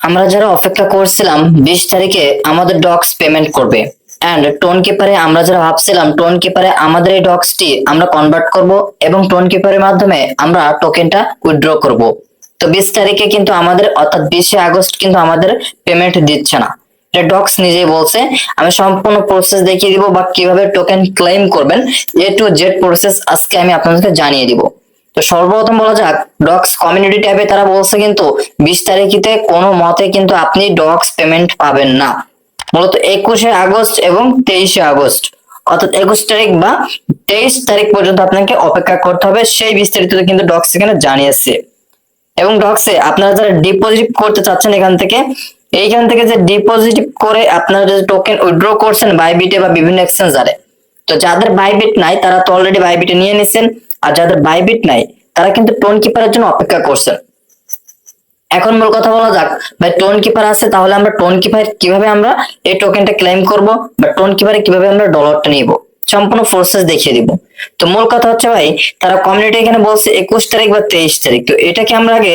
আমরা যারা অপেক্ষা করছিলাম 20 তারিখে আমাদের ডক্স পেমেন্ট করবে, এন্ড টোন কিপারে আমরা যারা ভাবছিলাম টোন কিপারে আমাদের এই ডক্সটি আমরা কনভার্ট করব এবং টোন কিপারের মাধ্যমে আমরা টোকেনটা উইথড্র করব। তো 20 তারিখে কিন্তু আমাদের অর্থাৎ 20শে আগস্ট কিন্তু আমাদের পেমেন্ট দিচ্ছে না। এটা ডক্স নিজেই বলছে। আমি সম্পূর্ণ প্রসেস দেখিয়ে দিব বা কিভাবে টোকেন ক্লেম করবেন, A to Z প্রসেস আজকে আমি আপনাদেরকে জানিয়ে দিব। তো সর্বপ্রথম বলা যাক, ডক্স কমিউনিটি ট্যাবে তারা বলছে কিন্তু 20 তারিখে কোনো মতে কিন্তু আপনি ডক্স পেমেন্ট পাবেন না। মূলত 21শে আগস্ট এবং 23শে আগস্ট, অর্থাৎ 21 তারিখ বা 23 তারিখ পর্যন্ত আপনাকে অপেক্ষা করতে হবে, সেই বিস্তারিত কিন্তু ডক্স এখানে জানিয়েছে। এবং ডক্সে আপনারা যারা ডিপোজিট করতে চাচ্ছেন এইখান থেকে যে ডিপোজিট করে আপনারা যে টোকেন উইথড্র করছেন বাইবিটে বা বিভিন্ন এক্সচেঞ্জারে, তো যাদের বাইবিট নাই তারা তো অলরেডি বাইবিটে নিয়ে নিছেন, আর যাদের বাইবিট নাই তারা কিন্তু টোন কিপারের জন্য অপেক্ষা করছেন। এখন মূল কথা বলা যাক, ভাই টোন কিপার আছে, তাহলে আমরা টোন কিপার কিভাবে আমরা এই টোকেনটা ক্লেম করব বা টোন কিপারে কিভাবে আমরা ডলারটা নিব, সম্পূর্ণ প্রসেস দেখিয়ে দিব। তো মূল কথা হচ্ছে ভাই, তারা কমিউনিটি এখানে বলছে 21 তারিখ বা 23 তারিখ, তো এটাকে আমরা আগে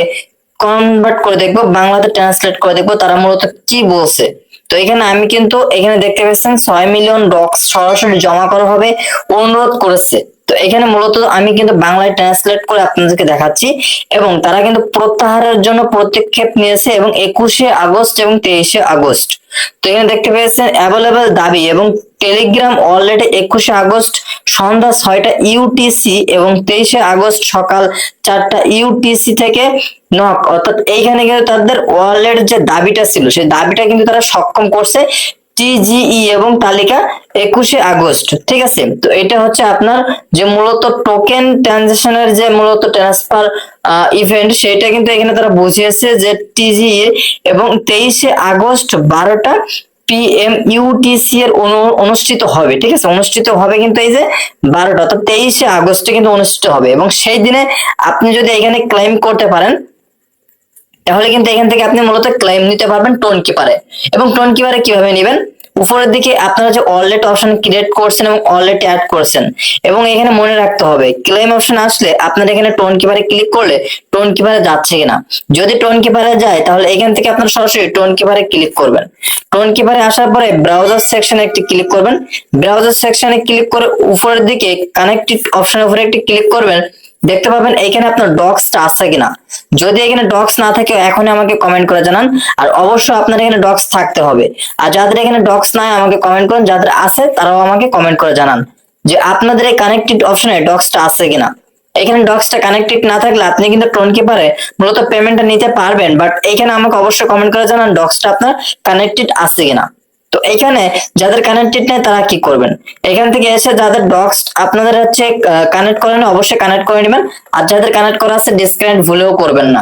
কনভার্ট করে দেখবো, বাংলাতে ট্রান্সলেট করে দেখবো তারা মূলত কি বলছে। তো এখানে আমি কিন্তু এখানে দেখতে পাচ্ছেন 6 মিলিয়ন ডক্স সরাসরি জমা করা হবে অনুরোধ করেছে। তো এখানে মূলত আমি কিন্তু বাংলায় ট্রান্সলেট করে আপনাদেরকে দেখাচ্ছি, এবং তারা কিন্তু প্রত্যাহারের জন্য পদক্ষেপ নিয়েছে এবং 21শে আগস্ট এবং 23শে আগস্ট। তো এখানে দেখতে পেয়েছেন অ্যাভেলেবেল দাবি, এবং টেলিগ্রাম অলরেডি 21শে আগস্ট সন্ধ্যা 6টা ইউটিসি এবং 23শে আগস্ট সকাল 4টা ইউটিসি থেকে নক, অর্থাৎ এইখানে কিন্তু তাদের ওয়ালেট যে দাবিটা ছিল সেই দাবিটা কিন্তু তারা সক্ষম করছে, টিজিই এবং তালিকা 21শে আগস্ট। ঠিক আছে, তো এটা হচ্ছে আপনার যে মূলত টোকেন ট্রানজাকশনের যে মূলত ট্রান্সফার ইভেন্ট, সেটা কিন্তু এখানে তারা বুঝিয়েছে যে টিজিই এবং 23শে আগস্ট 12টা পিএম ইউটিসি এর অনুষ্ঠিত হবে। ঠিক আছে, অনুষ্ঠিত হবে কিন্তু এই যে 12টা, অর্থাৎ 23শে আগস্টে কিন্তু অনুষ্ঠিত হবে, এবং সেই দিনে আপনি যদি এখানে ক্লেম করতে পারেন তাহলে কিন্তু এখান থেকে আপনি মূলত ক্লেম নিতে পারবেন টোন কিপারে। এবং টোন কিপারে কিভাবে নেবেন, উপরের দিকে আপনারা যে ওয়ালেট অপশন ক্রিয়েট করছেন এবং ওয়ালেট অ্যাড করছেন, এবং এখানে মনে রাখতে হবে ক্লেম অপশন আসলে আপনারা এখানে টোন কিপারে ক্লিক করলে টোন কিপারে যাচ্ছে কিনা। যদি টোন কিপারে যায় তাহলে এখান থেকে আপনারা সরাসরি টোন কিপারে ক্লিক করবেন। টোন কিপারে আসার পরে ব্রাউজার সেকশনে একটি ক্লিক করবেন। ব্রাউজার সেকশনে ক্লিক করে উপরের দিকে কানেক্টেড অপশনের উপরে একটি ক্লিক করবেন। দেখতে পাবেন এখানে আপনার ডক্সটা আছে কিনা। যদি এখানে ডক্স না থাকে এখনই আমাকে কমেন্ট করে জানান, আর অবশ্যই আপনার এখানে ডক্স থাকতে হবে। আর যাদের এখানে ডক্স নাই আমাকে কমেন্ট করুন, যাদের আছে তারাও আমাকে কমেন্ট করে জানান যে আপনাদের এই কানেক্টেড অপশনে ডক্সটা আছে কিনা। এখানে ডক্সটা কানেক্টেড না থাকলে আপনি কিন্তু টোন কিপারে মূলত পেমেন্টটা নিতে পারবেন, বাট এখানে আমাকে অবশ্যই কমেন্ট করে জানান ডক্সটা আপনার কানেক্টেড আছে কিনা। তো এখানে যাদের কানেক্টেড নেই তারা কি করবেন, এখান থেকে এসে যাদের ডক্স আপনাদের হচ্ছে কানেক্ট করেন অবশ্যই কানেক্ট করে নেবেন, আর যাদের কানেক্ট করা আছে ডিসকানেক্ট ভুলেও করবেন না।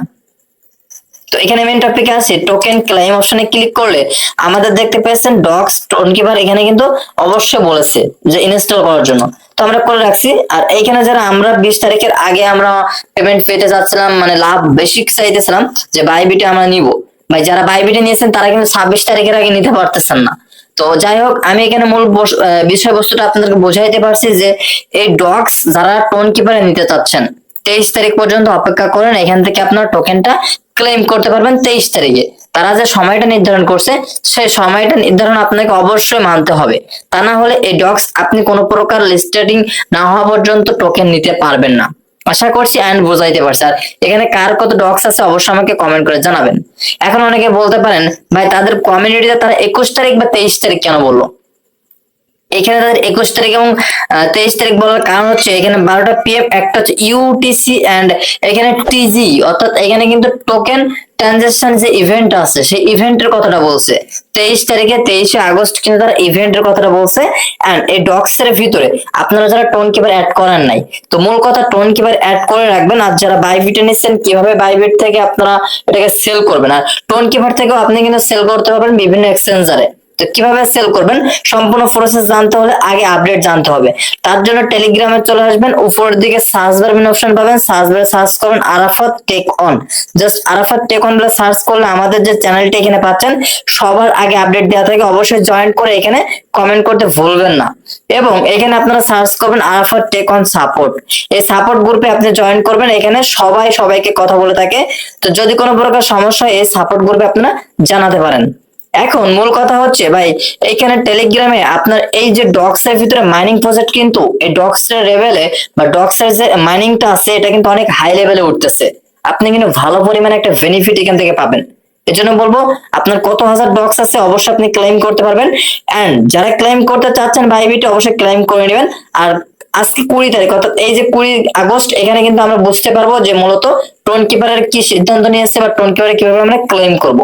তো এখানে মেইন টপিকে আছে টোকেন ক্লেম অপশনে ক্লিক করলে আমাদের দেখতে পেয়েছেন ডক্স টোন কিপার এখানে কিন্তু অবশ্যই বলেছে যে ইনস্টল করার জন্য, তো আমরা করে রাখছি। আর এইখানে যারা আমরা 20 তারিখের আগে আমরা পেমেন্ট পেতে যাচ্ছিলাম, মানে লাভ বেশি চাইতেছিলাম যে বাইবিটে আমরা নিব, ভাই যারা বাইবিটে নিয়েছেন তারা কিন্তু 26 তারিখের আগে নিতে পারতেছেন না। তো যাই হোক, আমি এখানে মূল বিষয়বস্তুটা আপনাদেরকে বোঝাইতে পারছি যে এই ডক্স যারা টোন কিপারে নিতে চাচ্ছেন 23 তারিখ পর্যন্ত অপেক্ষা করেন, এখান থেকে আপনার টোকেনটা ক্লেম করতে পারবেন 23 তারিখে। তারা যে সময়টা নির্ধারণ করছে সেই সময়টা নির্ধারণ আপনাকে অবশ্যই মানতে হবে, তা না হলে এই ডক্স আপনি কোনো প্রকার লিস্টেডিং না হওয়া পর্যন্ত টোকেন নিতে পারবেন না। আশা করছি এন্ড বোঝাইতে পারছি। আর এখানে কার কত ডক্স আছে অবশ্যই আমাকে কমেন্ট করে জানাবেন। এখন অনেকে বলতে পারেন ভাই তাদের কমিউনিটিতে তারা 21 তারিখ বা 23 তারিখ কেন বললো। এখানে তাদের 21 তারিখ এবং 23 তারিখ বলার কারণ হচ্ছে এখানে 12টা পিএম একটা হচ্ছে ইউটিসি এন্ড এখানে টিজি, অর্থাৎ এখানে কিন্তু টোকেন ট্রানজাকশন যে ইভেন্ট আছে সেই ইভেন্টের কথাটা বলছে। 23 তারিখে 23শে আগস্ট কিন্তু তারা ইভেন্টের কথাটা বলছে। এন্ড এই ডক্স এর ভিতরে আপনারা যারা টোন কিপার অ্যাড করেন নাই, তো মূল কথা টোন কিপার অ্যাড করে রাখবেন। আর যারা বাইবিটে নিচ্ছেন কিভাবে বাইবিট থেকে আপনারা এটাকে সেল করবেন, আর টোন কিপার থেকেও আপনি কিন্তু সেল করতে পারবেন বিভিন্ন এক্সচেঞ্জারে। তো কিভাবে সেল করবেন সম্পূর্ণ প্রসেস জানতে হলে আগে আপডেট জানতে হবে। তার জন্য টেলিগ্রামে চলে আসবেন, উপরের দিকে সার্চ বার মেনু অপশন পাবেন, সার্চ বারে সার্চ করবেন Arafat tech on. Just Arafat tech on বলে সার্চ করলে আমাদের যে চ্যানেলটি এখানে পাচ্ছেন সবার আগে আপডেট দেওয়া থাকে। অবশ্যই জয়েন করে এখানে কমেন্ট করতে ভুলবেন না। এবং এখানে আপনারা সার্চ করবেন আরাফাত টেক অন সাপোর্ট। এই সাপোর্ট গ্রুপে আপনি জয়েন করবেন, এখানে সবাই সবাইকে কথা বলে থাকে। তো যদি কোনো প্রকার সমস্যা হয় এই সাপোর্ট গ্রুপে আপনারা জানাতে পারেন। এখন মূল কথা হচ্ছে ভাই, এইখানে টেলিগ্রামে আপনার এই যে ডক্স এর ভিতরে মাইনিং প্রজেক্ট, কিন্তু এই ডক্স এর লেভেলে বা ডক্স এর যে মাইনিংটা আছে এটা কিন্তু অনেক হাই লেভেলে উঠতেছে। আপনি কিন্তু ভালো পরিমাণে একটা বেনিফিট এখান থেকে পাবেন। এর জন্য বলবো আপনার কত হাজার ডক্স আছে অবশ্যই আপনি ক্লেম করতে পারবেন। এন্ড যারা ক্লেম করতে চাচ্ছেন ভাই বিটি অবশ্যই ক্লেম করে নেবেন। আর আজকে 20 তারিখ অর্থাৎ এই যে 20 আগস্ট, এখানে কিন্তু আমরা বুঝতে পারবো যে মূলত টোন কিপারের কি সিদ্ধান্ত নিয়েছে বা টোন কিপারে কিভাবে আমরা ক্লেম করব।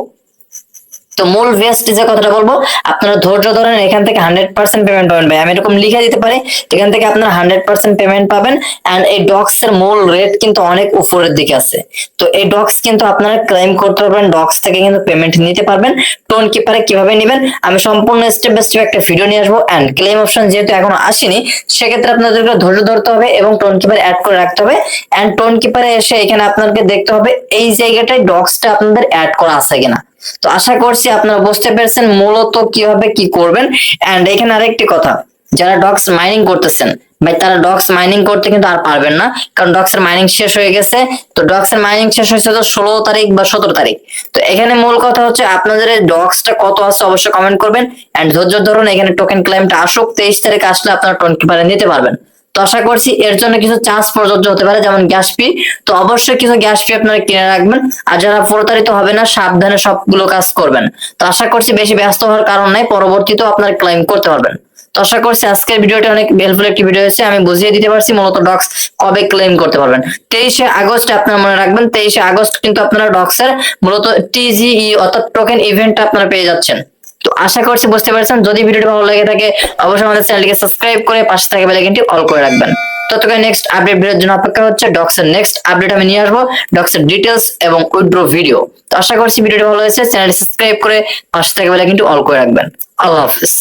তো মূল বেস্ট যে কথাটা বলবো, আপনারা ধৈর্য ধরেন, এখান থেকে 100% পেমেন্ট পাবেন ভাই। আমি এরকম লিখে দিতে পারি, এখান থেকে আপনারা 100% পেমেন্ট পাবেন। এন্ড এই ডক্স এর মূল রেট কিন্তু অনেক উপরের দিকে আছে। তো এই ডক্স কিন্তু আপনারা ক্লেম করতে পারবেন, ডক্স থেকে কিন্তু পেমেন্ট নিতে পারবেন। টোন কিপারে কিভাবে নেবেন আমি সম্পূর্ণ স্টেপ বাই স্টেপ একটা ভিডিও নিয়ে আসবো। এন্ড ক্লেম অপশন যেহেতু এখনো আসেনি, সেক্ষেত্রে আপনাদেরকে ধৈর্য ধরতে হবে এবং টোন কিপার অ্যাড করে রাখতে হবে। এন্ড টোন কিপারে এসে এখানে আপনাদেরকে দেখতে হবে এই জায়গাটায় ডক্সটা আপনাদের অ্যাড করা আছে কিনা। তো আশা করছি আপনারা বুঝতে পেরেছেন মূলত কিভাবে কি করবেন। এন্ড এখানে আরেকটি কথা, যারা ডক্স মাইনিং করতেছেন ভাই তারা ডক্স মাইনিং করতে কিন্তু আর পারবেন না, কারণ ডক্স এর মাইনিং শেষ হয়ে গেছে। তো ডক্স এর মাইনিং শেষ হয়েছে তো 16 তারিখ বা 17 তারিখ। তো এখানে মূল কথা হচ্ছে আপনাদের এই ডক্সটা কত আছে অবশ্যই কমেন্ট করবেন। এন্ড ধৈর্য ধরুন, এখানে টোকেন ক্লেমটা আসুক, 23 তারিখ আসলে আপনারা টোকেন কিপারে নিতে পারবেন। তো আশা করছি এর জন্য কিছু চার্জ প্রযোজ্য হতে পারে, যেমন গ্যাস ফি। তো অবশ্যই কিছু গ্যাস ফি আপনারা কিনে রাখবেন। আর যারা প্রতারিত হবে না সাবধানে সবগুলো কাজ করবেন। তো আশা করছি বেশি ব্যস্ত হওয়ার কারণ নাই, পরবর্তীতেও আপনারা ক্লেম করতে পারবেন। তো আশা করছি আজকের ভিডিওটা অনেক হেল্পফুল একটি ভিডিও হয়েছে, আমি বুঝিয়ে দিতে পারছি মূলত ডক্স কবে ক্লেম করতে পারবেন। 23শে আগস্ট আপনারা মনে রাখবেন, 23শে আগস্ট কিন্তু আপনারা ডক্সের মূলত টিজিই অর্থাৎ টোকেন ইভেন্টটা আপনারা পেয়ে যাচ্ছেন। তো আশা করছি বুঝতে পারছেন। যদি ভিডিওটি ভালো লাগে থাকে অবশ্যই আমাদের চ্যানেলটিকে সাবস্ক্রাইব করে পাশে থাকা বেল আইকনটি অল করে রাখবেন। ততক্ষণ নেক্সট আপডেট ভিডিওর জন্য অপেক্ষা হচ্ছে। ডক্সের নেক্সট আপডেট আমি নিয়ে আসবো, ডক্সের ডিটেলস এবং উইথড্র ভিডিও। তো আশা করছি ভিডিওটি ভালো হয়েছে, চ্যানেলটি সাবস্ক্রাইব করে পাশে থাকা বেল আইকনটি অল করে রাখবেন। আল্লাহ হাফেজ।